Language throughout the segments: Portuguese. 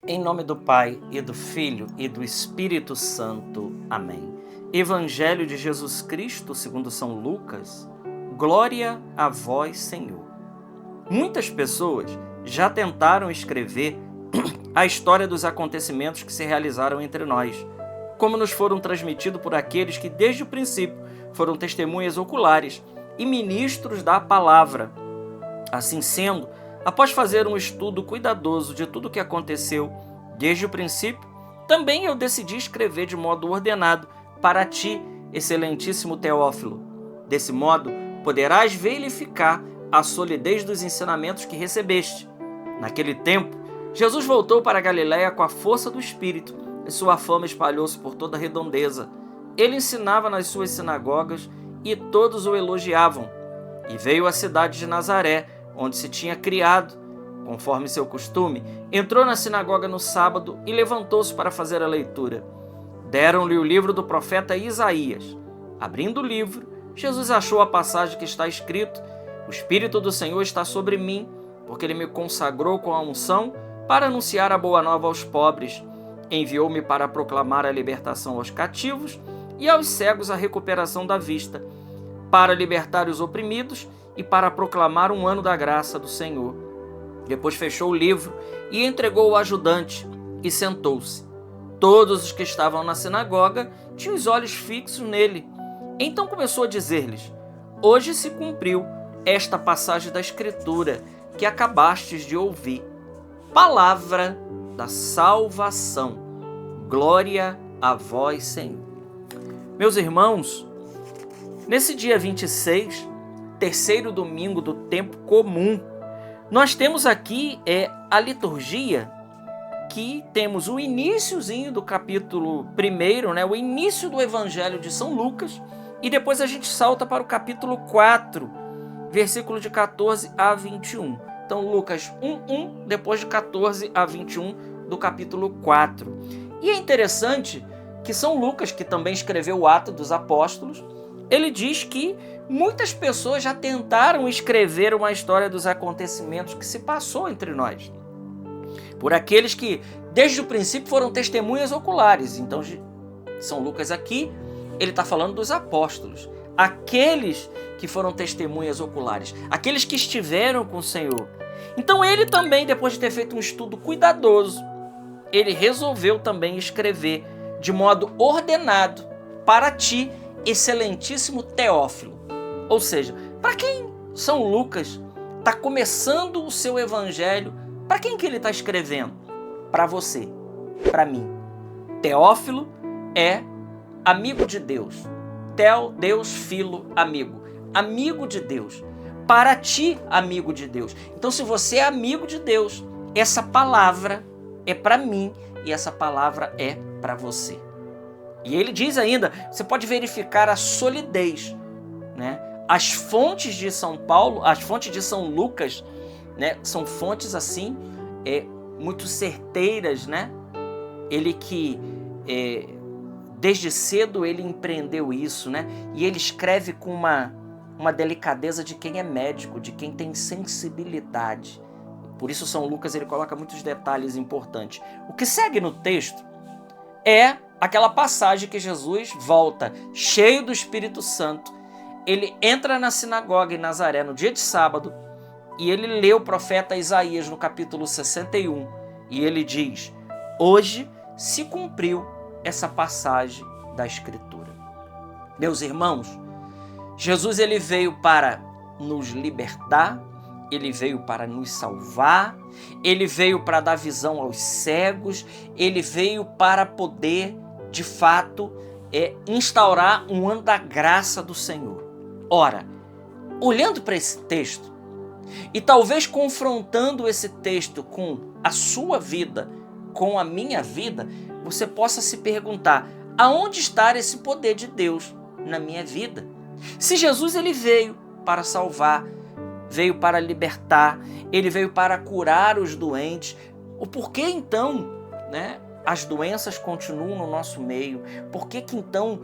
Em nome do Pai, e do Filho, e do Espírito Santo. Amém. Evangelho de Jesus Cristo, segundo São Lucas. Glória a vós, Senhor. Muitas pessoas já tentaram escrever a história dos acontecimentos que se realizaram entre nós, como nos foram transmitidos por aqueles que desde o princípio foram testemunhas oculares e ministros da palavra. Assim sendo, após fazer um estudo cuidadoso de tudo o que aconteceu desde o princípio, também eu decidi escrever de modo ordenado para ti, excelentíssimo Teófilo. Desse modo, poderás verificar a solidez dos ensinamentos que recebeste. Naquele tempo, Jesus voltou para a Galiléia com a força do Espírito, e sua fama espalhou-se por toda a redondeza. Ele ensinava nas suas sinagogas e todos o elogiavam. E veio à cidade de Nazaré, onde se tinha criado. Conforme seu costume, entrou na sinagoga no sábado e levantou-se para fazer a leitura. Deram-lhe o livro do profeta Isaías. Abrindo o livro, Jesus achou a passagem que está escrito: O Espírito do Senhor está sobre mim, porque ele me consagrou com a unção para anunciar a boa nova aos pobres. Enviou-me para proclamar a libertação aos cativos e aos cegos a recuperação da vista, para libertar os oprimidos e para proclamar um ano da graça do Senhor. Depois fechou o livro e entregou ao ajudante e sentou-se. Todos os que estavam na sinagoga tinham os olhos fixos nele. Então começou a dizer-lhes: Hoje se cumpriu esta passagem da Escritura que acabastes de ouvir. Palavra da salvação. Glória a vós, Senhor. Meus irmãos, nesse dia 26, terceiro domingo do tempo comum, nós temos aqui a liturgia, que temos o iniciozinho do capítulo 1, o início do Evangelho de São Lucas, e depois a gente salta para o capítulo 4, versículo de 14 a 21. Então, Lucas 1, depois de 14 a 21 do capítulo 4. E é interessante que São Lucas, que também escreveu o Atos dos Apóstolos, ele diz que muitas pessoas já tentaram escrever uma história dos acontecimentos que se passou entre nós, por aqueles que desde o princípio foram testemunhas oculares. Então, São Lucas aqui, ele está falando dos apóstolos, aqueles que foram testemunhas oculares, aqueles que estiveram com o Senhor. Então ele também, depois de ter feito um estudo cuidadoso, ele resolveu também escrever de modo ordenado para ti, excelentíssimo Teófilo. Ou seja, para quem São Lucas está começando o seu evangelho, para quem que ele está escrevendo? Para você, para mim. Teófilo é amigo de Deus. Theo, Deus, filo, amigo. Amigo de Deus. Para ti, amigo de Deus. Então, se você é amigo de Deus, essa palavra é para mim e essa palavra é para você. E ele diz ainda, você pode verificar a solidez, né? As fontes de São Paulo, as fontes de São Lucas, né, são fontes assim, muito certeiras, né? Ele que desde cedo ele empreendeu isso, né? E ele escreve com uma delicadeza de quem é médico, de quem tem sensibilidade. Por isso São Lucas ele coloca muitos detalhes importantes. O que segue no texto é aquela passagem que Jesus volta cheio do Espírito Santo. Ele entra na sinagoga em Nazaré no dia de sábado e ele lê o profeta Isaías no capítulo 61 e ele diz: Hoje se cumpriu essa passagem da Escritura. Meus irmãos, Jesus ele veio para nos libertar, ele veio para nos salvar, ele veio para dar visão aos cegos, ele veio para poder, de fato, instaurar um ano da graça do Senhor. Ora, olhando para esse texto, e talvez confrontando esse texto com a sua vida, com a minha vida, você possa se perguntar: aonde está esse poder de Deus na minha vida? Se Jesus ele veio para salvar, veio para libertar, ele veio para curar os doentes, o porquê então, né, as doenças continuam no nosso meio? Por que então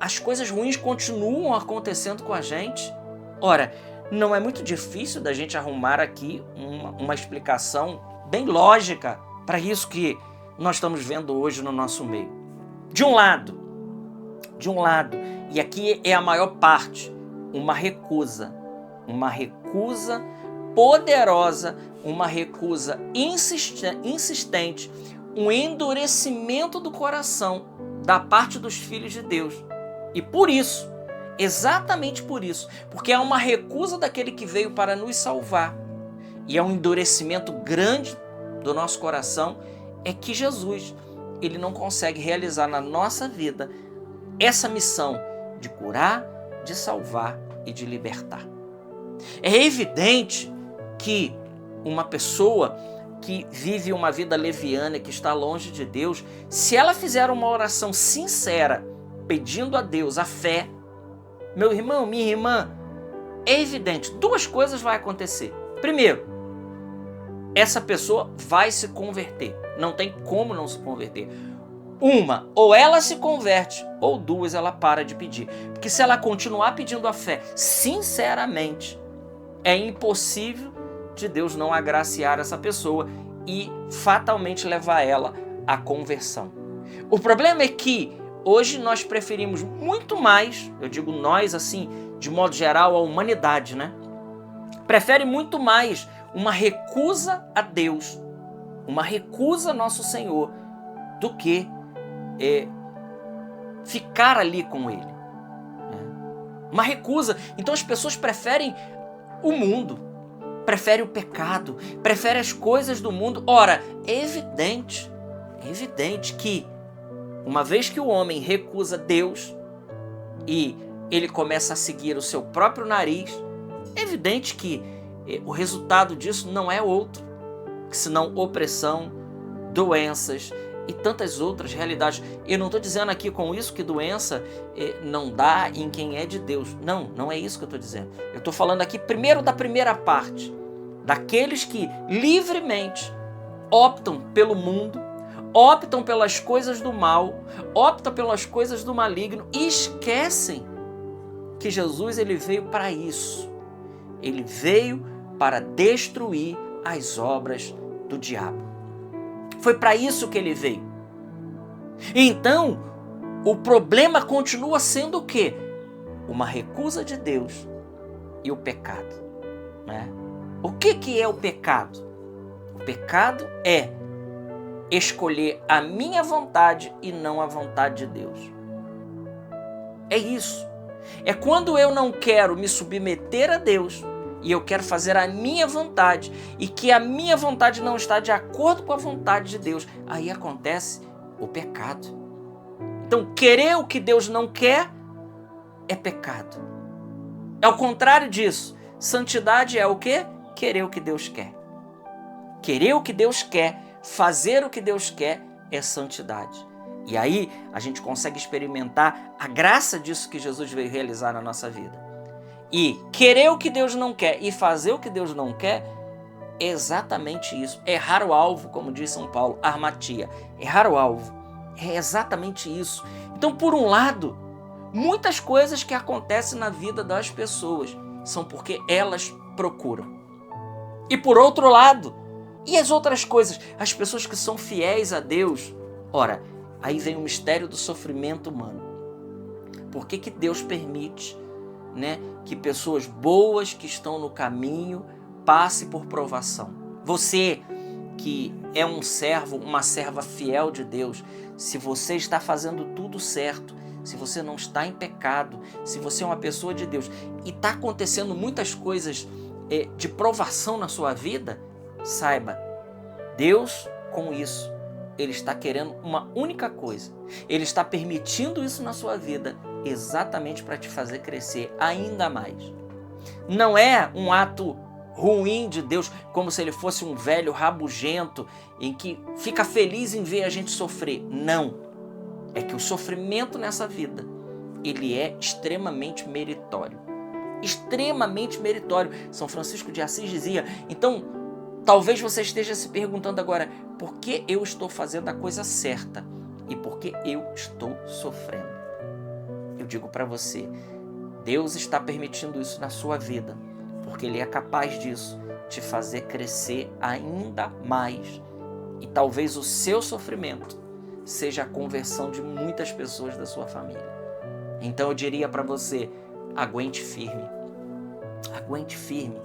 as coisas ruins continuam acontecendo com a gente? Ora, não é muito difícil da gente arrumar aqui uma explicação bem lógica para isso que nós estamos vendo hoje no nosso meio. De um lado, e aqui é a maior parte, uma recusa poderosa, uma recusa insistente, um endurecimento do coração da parte dos filhos de Deus. E por isso, exatamente por isso, porque é uma recusa daquele que veio para nos salvar, e é um endurecimento grande do nosso coração, é que Jesus, ele não consegue realizar na nossa vida essa missão de curar, de salvar e de libertar. É evidente que uma pessoa que vive uma vida leviana, que está longe de Deus, se ela fizer uma oração sincera, pedindo a Deus a fé, meu irmão, minha irmã, é evidente, duas coisas vão acontecer. Primeiro, essa pessoa vai se converter. Não tem como não se converter. Uma, ou ela se converte, ou duas, ela para de pedir. Porque se ela continuar pedindo a fé, sinceramente, é impossível de Deus não agraciar essa pessoa e fatalmente levar ela à conversão. O problema é que hoje nós preferimos muito mais, eu digo nós assim, de modo geral, a humanidade, né? Prefere muito mais uma recusa a Deus, uma recusa a nosso Senhor, do que ficar ali com Ele. Uma recusa. Então as pessoas preferem o mundo, preferem o pecado, preferem as coisas do mundo. Ora, é evidente que uma vez que o homem recusa Deus e ele começa a seguir o seu próprio nariz, é evidente que o resultado disso não é outro senão opressão, doenças e tantas outras realidades. Eu não estou dizendo aqui com isso que doença não dá em quem é de Deus. Não é isso que eu estou dizendo. Eu estou falando aqui primeiro da primeira parte, daqueles que livremente optam pelo mundo, optam pelas coisas do mal, optam pelas coisas do maligno e esquecem que Jesus ele veio para isso. Ele veio para destruir as obras do diabo. Foi para isso que ele veio. Então, o problema continua sendo o quê? Uma recusa de Deus e o pecado, né? O que é o pecado? O pecado é escolher a minha vontade e não a vontade de Deus. É isso. É quando eu não quero me submeter a Deus e eu quero fazer a minha vontade e que a minha vontade não está de acordo com a vontade de Deus. Aí acontece o pecado. Então, querer o que Deus não quer é pecado. É o contrário disso. Santidade é o quê? Querer o que Deus quer. Querer o que Deus quer, fazer o que Deus quer é santidade. E aí a gente consegue experimentar a graça disso que Jesus veio realizar na nossa vida. E querer o que Deus não quer e fazer o que Deus não quer é exatamente isso. Errar o alvo, como diz São Paulo, armatia. Errar o alvo. É exatamente isso. Então, por um lado, muitas coisas que acontecem na vida das pessoas são porque elas procuram. E por outro lado, e as outras coisas? As pessoas que são fiéis a Deus. Ora, aí vem o mistério do sofrimento humano. Por que Deus permite, né, que pessoas boas que estão no caminho passem por provação? Você que é um servo, uma serva fiel de Deus, se você está fazendo tudo certo, se você não está em pecado, se você é uma pessoa de Deus e está acontecendo muitas coisas de provação na sua vida, saiba, Deus com isso, Ele está querendo uma única coisa. Ele está permitindo isso na sua vida exatamente para te fazer crescer ainda mais. Não é um ato ruim de Deus, como se Ele fosse um velho rabugento em que fica feliz em ver a gente sofrer. Não. É que o sofrimento nessa vida, ele é extremamente meritório. Extremamente meritório. São Francisco de Assis dizia. Então, talvez você esteja se perguntando agora, por que eu estou fazendo a coisa certa e por que eu estou sofrendo? Eu digo para você, Deus está permitindo isso na sua vida, porque Ele é capaz disso, te fazer crescer ainda mais E talvez o seu sofrimento seja a conversão de muitas pessoas da sua família. Então eu diria para você, aguente firme. Aguente firme.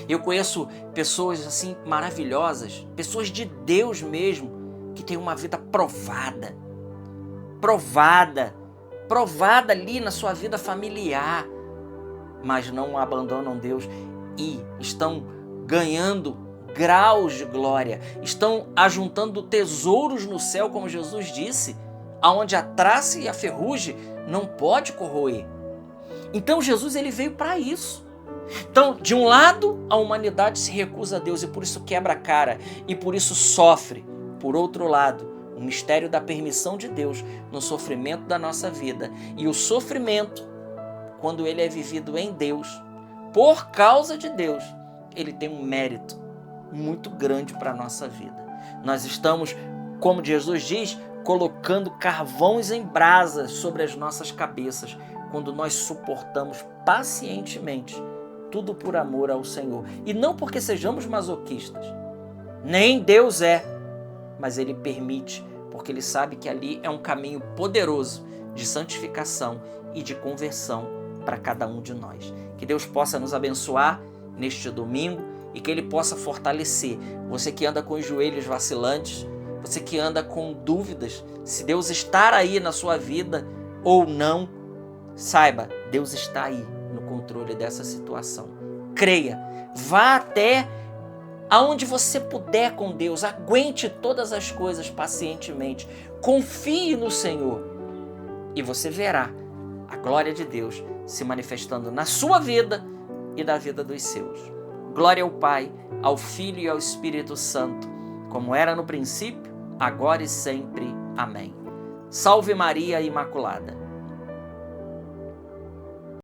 Eu conheço pessoas assim maravilhosas, pessoas de Deus mesmo, que têm uma vida provada ali na sua vida familiar, mas não abandonam Deus e estão ganhando graus de glória, estão ajuntando tesouros no céu, como Jesus disse, aonde a traça e a ferrugem não pode corroer. Então Jesus ele veio para isso. Então, de um lado, a humanidade se recusa a Deus e por isso quebra a cara e por isso sofre. Por outro lado, o mistério da permissão de Deus no sofrimento da nossa vida. E o sofrimento, quando ele é vivido em Deus, por causa de Deus, ele tem um mérito muito grande para a nossa vida. Nós estamos, como Jesus diz, colocando carvões em brasas sobre as nossas cabeças, quando nós suportamos pacientemente tudo por amor ao Senhor. E não porque sejamos masoquistas. Nem Deus é. Mas Ele permite, porque Ele sabe que ali é um caminho poderoso de santificação e de conversão para cada um de nós. Que Deus possa nos abençoar neste domingo e que Ele possa fortalecer você que anda com os joelhos vacilantes, você que anda com dúvidas se Deus está aí na sua vida ou não. Saiba, Deus está aí no controle dessa situação. Creia, vá até aonde você puder com Deus, aguente todas as coisas pacientemente, confie no Senhor e você verá a glória de Deus se manifestando na sua vida e na vida dos seus. Glória ao Pai, ao Filho e ao Espírito Santo, como era no princípio, agora e sempre. Amém. Salve Maria Imaculada.